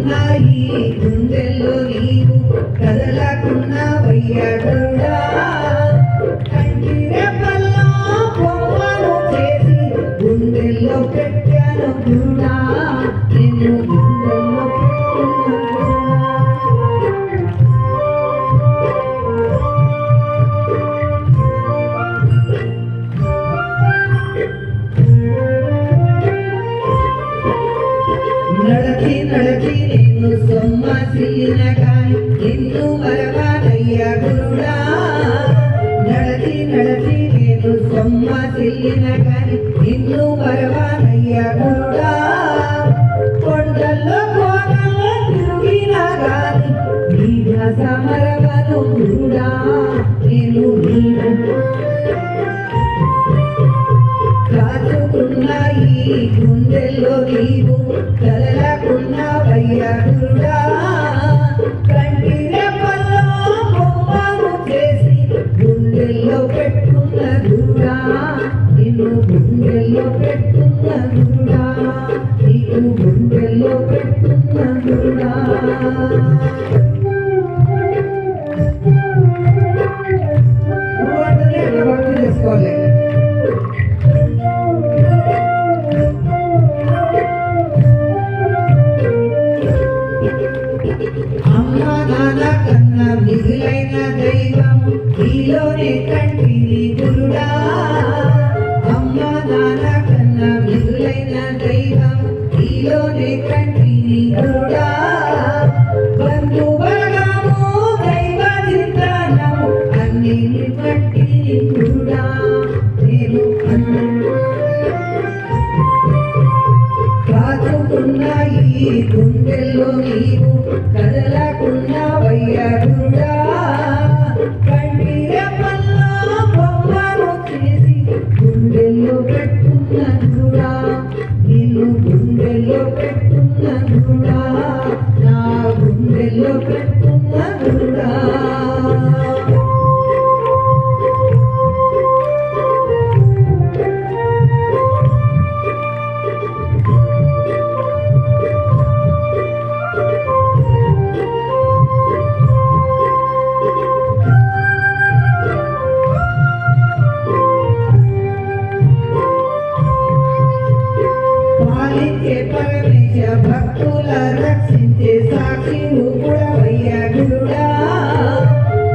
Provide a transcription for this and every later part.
ఉన్నాయి గుండెల్లో నీవు కదలకున్నావయ్యా గురుడా కంటి రెప్పల్లో బొమ్మను చేసి గుండెల్లో పెట్టాను గురుడా నిన్ను గుండెల్లో నడచి నడచి నిన్ను సొమ్మసిల్లిన కాని నిన్ను మరవానయ్యా గురుడా నడచి నడచి నేను సొమ్మసిల్లిన కాని నిన్ను మరవానయ్యా గురుడా కొండల్లో కోనల్లో తిరిగినా గాని నీ ధ్యాస మరవను గురుడా నేను కాచుకున్నాయి గుండెల్లో నీవు కదలకున్నావయ్యా గురుడా కంటి రెప్పల్లో బొమ్మను చేసి గుండెల్లో పెట్టుకున్న గురుడా నిన్ను గుండెల్లో పెట్టుకున్న గురుడా నీకు గుండెల్లో పెట్టుకున్న గురుడా చేసుకోవాలి అమ్మా నాన్న కన్నా మిగులైన దైవము నీలోనే కంటిని గురుడా అమ్మా నాన్న కన్నా మిగులైన దైవము నీలోనే కంటిని గురుడా బంధు బలగము దైవ చిత్రాన్నము అన్ని కంటిని గురుడా నేను కాచుకున్నాయి గుండెల్లో నీవు కదలకున్నావయ్యా గురుడా కంటి రెప్పల్లో బొమ్మను చేసి గుండెల్లో పెట్టుకున్న గురుడా నిన్ను గుండెల్లో పెట్టుకున్న గురుడా నా గుండెల్లో పెట్టుకున్న గురుడా పాలించే పరమేశ భక్తుల రక్షించే సాక్షి రూపుడవయ్యా గురుడా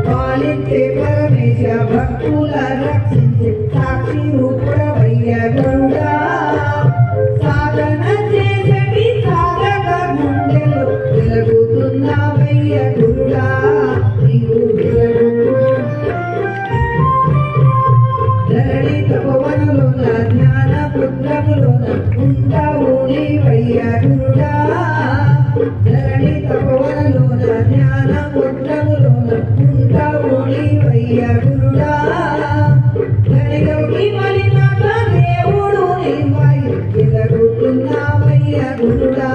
పాలించే పరమేశ భక్తుల రక్షించే సాక్షి రూపుడవయ్యా గురుడా సాధన చేసటి సాధక గుండెలు వెలుగుతున్నావయ్యా గురుడా నీవు ధరణి తపవనలోన జ్ఞాన పుత్రములోన ఉంటావు నీవయ్యా గురుడా ధరణి తపవనలోన జ్ఞాన పుత్రములోన ఉంటావు నీవయ్యా గురుడా ధనిగౌకి మలినాట దేవుడు నీవై ఎదుగుతున్నావయ్యా గురుడా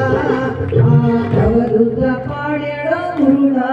ఆ కవలుగా పాడాడు గురుడా